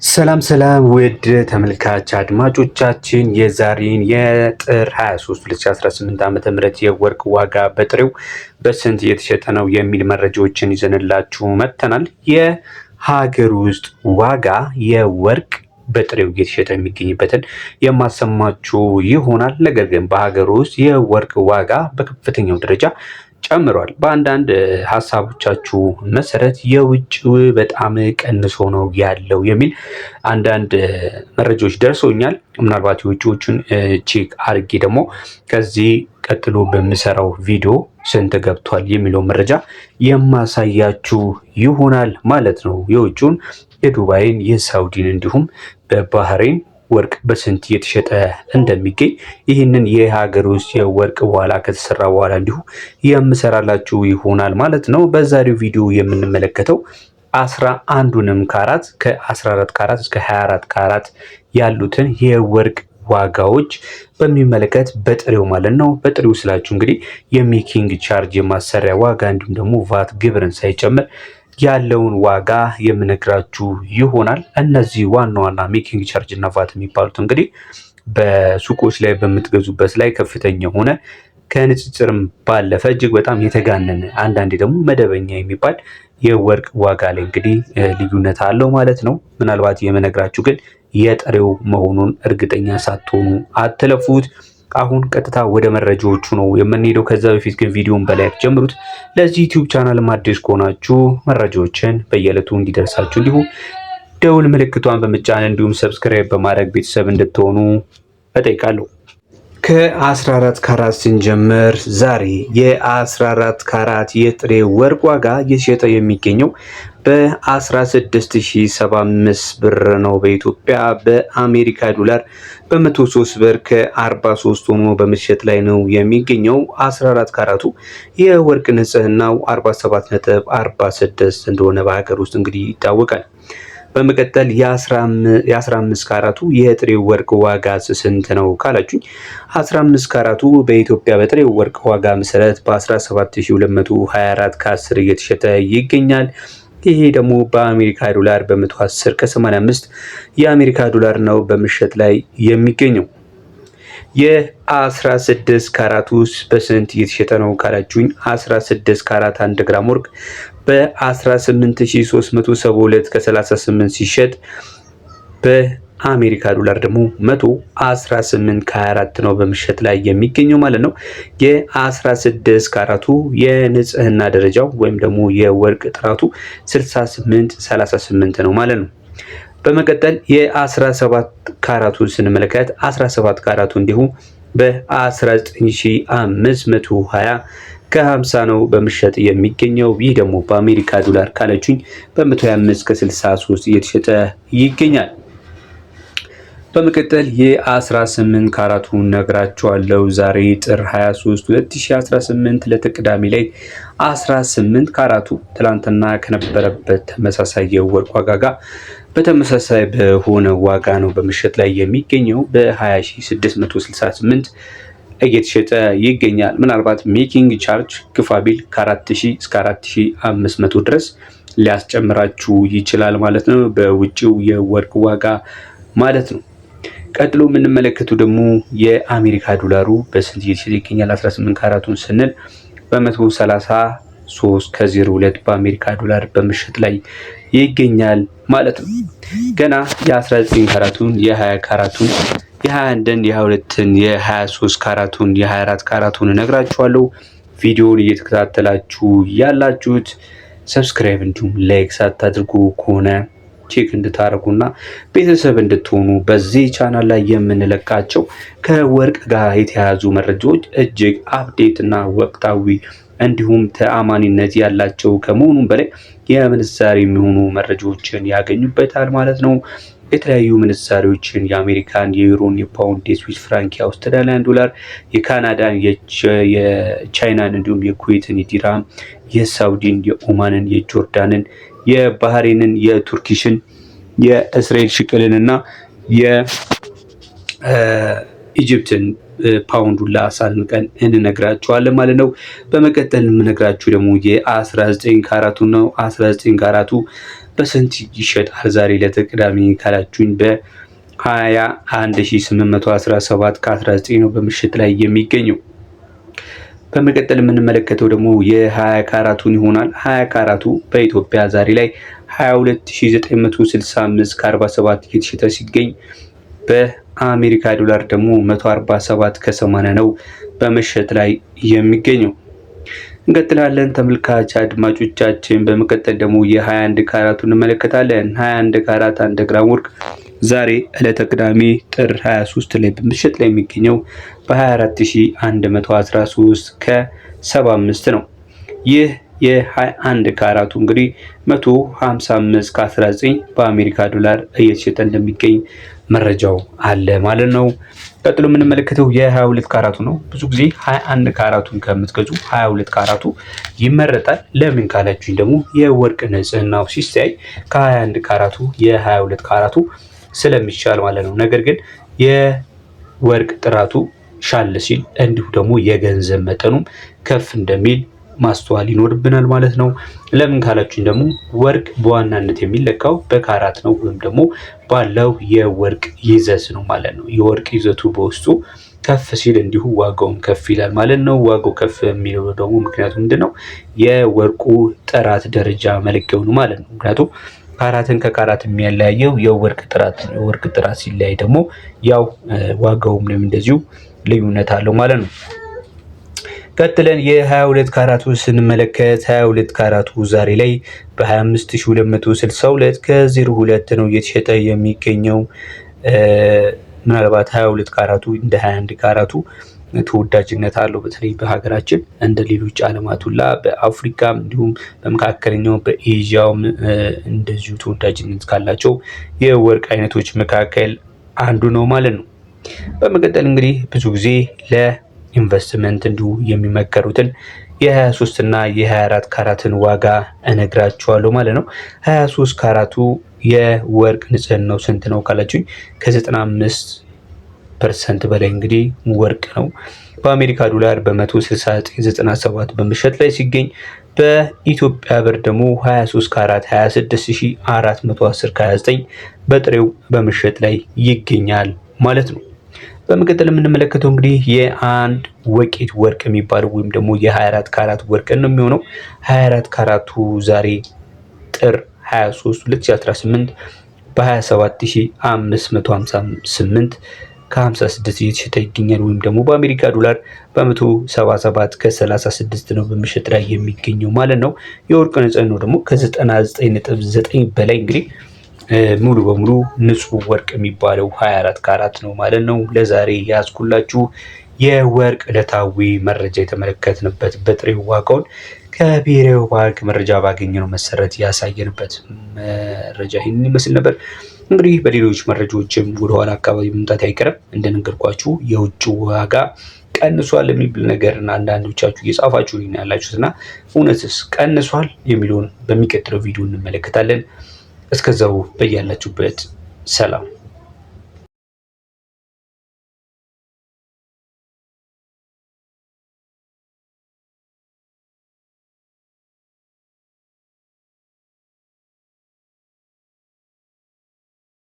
ሰላም ውድ ተመልካች አድማጮቻችን የዛሬን የጥር 23 2018 ዓ.ም የወርቅ ዋጋ በጥሬው በስንት እየተሸጠ ነው የሚል መረጃዎችን ይዘንላችሁ መጥተናል። የሀገር ውስጥ ዋጋ የወርቅ በጥሬው እየተሸጠ የሚገኝበትን የማሰማችሁ ይሆናል። ነገር ግን በሀገር ውስጥ የወርቅ ዋጋ በከፍተኛው ደረጃ ጨምሯል። በአንዳንድ ሀሳቦቻችሁ መሰረት የውጭው በጣም ቀንሶ ነው ያለው የሚል አንዳንድ መረጃዎች ደርሶኛል። ምናልባት የውጭዎቹን ቼክ አድርጌ ደግሞ ከዚህ ቀጥሎ በምሰራው ቪዲዮ ስንት ገብቷል የሚለው መረጃ የማሳያችሁ ይሆናል ማለት ነው። የውጭውን የዱባይን፣ የሳውዲን እንዲሁም በባህሬን ወርቅ በስንት እየተሸጠ እንደሚገኝ ይህንን የሀገር ውስጥ የወርቅ በኋላ ከተሰራ በኋላ እንዲሁ የምሰራላችሁ ይሆናል ማለት ነው። በዛሬው ቪዲዮ የምንመለከተው 11ዱንም ካራት ከ14 ካራት እስከ 24 ካራት ያሉትን የወርቅ ዋጋዎች በሚመለከት በጥሬው ማለት ነው። በጥሬው ስላችሁ እንግዲህ የሜኪንግ ቻርጅ የማሰሪያ ዋጋ እንዲሁም ደግሞ ቫት ግብርን ሳይጨምር ያለውን ዋጋ የምነግራችሁ ይሆናል። እነዚህ ዋና ዋና ሜኪንግ ቻርጅ እና ቫት የሚባሉት እንግዲህ በሱቆች ላይ በምትገዙበት ላይ ከፍተኛ ሆነ ከንጽጽርም ባለፈ እጅግ በጣም የተጋነነ አንዳንዴ ደግሞ መደበኛ የሚባል የወርቅ ዋጋ ላይ እንግዲህ ልዩነት አለው ማለት ነው። ምናልባት የምነግራችሁ ግን የጥሬው መሆኑን እርግጠኛ ሳትሆኑ አትለፉት። አሁን ቀጥታ ወደ መረጃዎቹ ነው የምንሄደው። ከዛ በፊት ግን ቪዲዮን በላይክ ጀምሩት። ለዚህ ዩቲዩብ ቻናል አዲስ ከሆናችሁ መረጃዎችን በየዕለቱ እንዲደርሳችሁ እንዲሁ ደውል ምልክቷን በመጫን እንዲሁም ሰብስክራይብ በማድረግ ቤተሰብ እንድትሆኑ እጠይቃለሁ። ከ14 ካራት ስንጀምር ዛሬ የ14 ካራት የጥሬ ወርቅ ዋጋ እየተሸጠ የሚገኘው በ16075 ብር ነው። በኢትዮጵያ በአሜሪካ ዶላር በ103 ብር ከ43 ሆኖ በመሸጥ ላይ ነው የሚገኘው። 14 ካራቱ የወርቅ ንጽህናው 47.46 እንደሆነ በሀገር ውስጥ እንግዲህ ይታወቃል። በመቀጠል የ15 ካራቱ የጥሬ ወርቅ ዋጋ ስንት ነው ካላችሁኝ 15 ካራቱ በኢትዮጵያ በጥሬ ወርቅ ዋጋ መሰረት በ17224 ከ10 እየተሸጠ ይገኛል። ይሄ ደግሞ በአሜሪካ ዶላር በ110 ከ85 የአሜሪካ ዶላር ነው በመሸጥ ላይ የሚገኘው። የ16 ካራት ውስጥ በስንት እየተሸጠ ነው ካላችሁኝ 16 ካራት 1 ግራም ወርቅ በ18372 ከ38 ሲሸጥ በአሜሪካ ዶላር ደግሞ 118 ከ24 ነው በመሸጥ ላይ የሚገኘው ማለት ነው። የ16 ካራቱ የንጽህና ደረጃው ወይም ደግሞ የወርቅ ጥራቱ 6838 ነው ማለት ነው። በመቀጠል የ17 ካራቱን ስንመለከት 17 ካራቱ እንዲሁ በ19520 ከ50 ነው በመሸጥ የሚገኘው። ይህ ደግሞ በአሜሪካ ዶላር ካለችኝ በ125 ከ63 እየተሸጠ ይገኛል። በመቀጠል የ18 ካራቱን ነግራችኋለሁ። ዛሬ ጥር 23 2018 ለተቅዳሜ ላይ 18 ካራቱ ትላንትና ከነበረበት ተመሳሳይ የወርቅ ዋጋ ጋር በተመሳሳይ በሆነ ዋጋ ነው በመሸጥ ላይ የሚገኘው። በ20668 እየተሸጠ ይገኛል። ምናልባት ሜኪንግ ቻርጅ ግፋቢል ከ4000 እስከ 4500 ድረስ ሊያስጨምራችሁ ይችላል ማለት ነው፣ በውጭው የወርቅ ዋጋ ማለት ነው። ቀጥሎ የምንመለከተው ደግሞ የአሜሪካ ዶላሩ በስንት እየተሸጠ ይገኛል 18 ካራቱን ስንል በ133 ከ02 በአሜሪካ ዶላር በመሸጥ ላይ ይገኛል ማለት ነው። ገና የ19 ካራቱን የ20 ካራቱን የ21ን የ22ን የ23 ካራቱን የ24 ካራቱን እነግራችኋለሁ። ቪዲዮውን እየተከታተላችሁ ያላችሁት ሰብስክራይብ እንዲሁም ላይክ ሳታድርጉ ከሆነ ቼክ እንድታረጉና ቤተሰብ እንድትሆኑ በዚህ ቻናል ላይ የምንለቃቸው ከወርቅ ጋር የተያያዙ መረጃዎች እጅግ አፕዴት እና ወቅታዊ እንዲሁም ተአማኒነት ያላቸው ከመሆኑም በላይ የምንዛሬ የሚሆኑ መረጃዎችን ያገኙበታል ማለት ነው። የተለያዩ ምንዛሬዎችን የአሜሪካን፣ የዩሮን፣ የፓውንድ፣ የስዊስ ፍራንክ፣ የአውስትራሊያን ዶላር፣ የካናዳን፣ የቻይናን እንዲሁም የኩዌትን፣ የዲራም፣ የሳውዲን፣ የኦማንን፣ የጆርዳንን፣ የባህሬንን፣ የቱርኪሽን፣ የእስራኤል ሽቅልን እና የኢጅፕትን ፓውንዱን ለአሳልቀን እንነግራችኋለን ማለት ነው። በመቀጠል የምነግራችሁ ደግሞ የ19 ካራቱ ነው። 19 ካራቱ በስንት ይሸጣል ዛሬ ለተቅዳሜ ካላችሁኝ በ21817 ከ19 ነው በምሽት ላይ የሚገኘው። በመቀጠል የምንመለከተው ደግሞ የ20 ካራቱን ይሆናል። 20 ካራቱ በኢትዮጵያ ዛሬ ላይ 22965 ከ47 እየተሸጠ ሲገኝ በአሜሪካ ዶላር ደግሞ 147 ከ80 ነው በመሸጥ ላይ የሚገኘው። እንቀጥላለን ተመልካች አድማጮቻችን። በመቀጠል ደግሞ የ21 ካራቱን እንመለከታለን። 21 ካራት 1 ግራም ወርቅ ዛሬ ዕለተ ቅዳሜ ጥር 23 ላይ በምሽት ላይ የሚገኘው በ24113 ከ75 ነው። ይህ የ21 ካራቱ እንግዲህ 155 ከ19 በአሜሪካ ዶላር እየተሸጠ እንደሚገኝ መረጃው አለ ማለት ነው። ቀጥሎ የምንመለከተው የ22 ካራቱ ነው። ብዙ ጊዜ 21 ካራቱን ከምትገዙ 22 ካራቱ ይመረጣል። ለምን ካላችሁኝ ደግሞ የወርቅ ንጽህናው ሲስተያይ ከ21 ካራቱ የ22 ካራቱ ስለሚሻል ማለት ነው። ነገር ግን የወርቅ ጥራቱ ሻል ሲል እንዲሁ ደግሞ የገንዘብ መጠኑም ከፍ እንደሚል ማስተዋል ይኖርብናል ማለት ነው። ለምን ካላችሁኝ ደግሞ ወርቅ በዋናነት የሚለካው በካራት ነው ወይም ደግሞ ባለው የወርቅ ይዘት ነው ማለት ነው። የወርቅ ይዘቱ በውስጡ ከፍ ሲል እንዲሁ ዋጋውም ከፍ ይላል ማለት ነው። ዋጋው ከፍ የሚለው ደግሞ ምክንያቱ ምንድነው? የወርቁ ጥራት ደረጃ መለኪያው ነው ማለት ነው። ምክንያቱም ካራትን ከካራት የሚያለያየው የወርቅ ጥራት ነው። የወርቅ ጥራት ሲለያይ ደግሞ ያው ዋጋውም እንደዚሁ ልዩነት አለው ማለት ነው። ቀጥለን የ22 ካራቱ ስንመለከት 22 ካራቱ ዛሬ ላይ በ25262 ከ02 ነው እየተሸጠ የሚገኘው። ምናልባት 22 ካራቱ እንደ 21 ካራቱ ተወዳጅነት አለው። በተለይ በሀገራችን እንደ ሌሎች ዓለማት ሁላ በአፍሪካም እንዲሁም በመካከለኛው በኤዥያውም እንደዚሁ ተወዳጅነት ካላቸው የወርቅ አይነቶች መካከል አንዱ ነው ማለት ነው። በመቀጠል እንግዲህ ብዙ ጊዜ ለኢንቨስትመንት እንዲሁ የሚመከሩትን የ23 እና የ24 ካራትን ዋጋ እነግራችኋለሁ ማለት ነው። 23 ካራቱ የወርቅ ንጽህናው ስንት ነው ካላችሁኝ ከ95% በላይ እንግዲህ ወርቅ ነው። በአሜሪካ ዶላር በ169.97 በመሸጥ ላይ ሲገኝ በኢትዮጵያ ብር ደግሞ 23 ካራት 26410 ከ29 በጥሬው በመሸጥ ላይ ይገኛል ማለት ነው። በመቀጠል የምንመለከተው እንግዲህ የአንድ ወቄት ወርቅ የሚባለው ወይም ደግሞ የ24 ካራት ወርቅ ነው የሚሆነው። 24 ካራቱ ዛሬ ጥር 23 2018 በ27558 ከ56 እየተሸጠ ይገኛል። ወይም ደግሞ በአሜሪካ ዶላር በ177 ከ36 ነው በምሽት ላይ የሚገኘው ማለት ነው። የወርቅ ንጽህናው ደግሞ ከ99.9 በላይ እንግዲህ ሙሉ በሙሉ ንጹህ ወርቅ የሚባለው 24 ካራት ነው ማለት ነው። ለዛሬ ያዝኩላችሁ የወርቅ ዕለታዊ መረጃ የተመለከትንበት በጥሬው ዋጋውን ከብሔራዊ ባንክ መረጃ ባገኘነው መሰረት ያሳየንበት መረጃ ይህን ይመስል ነበር። እንግዲህ በሌሎች መረጃዎችም ወደኋላ አካባቢ መምጣት አይቀርም። እንደነገርኳችሁ የውጭ ዋጋ ቀንሷል የሚብል ነገር እና አንዳንዶቻችሁ እየጻፋችሁ ያላችሁት እና እውነትስ ቀንሷል የሚለውን በሚቀጥለው ቪዲዮ እንመለከታለን። እስከዛው በያላችሁበት ሰላም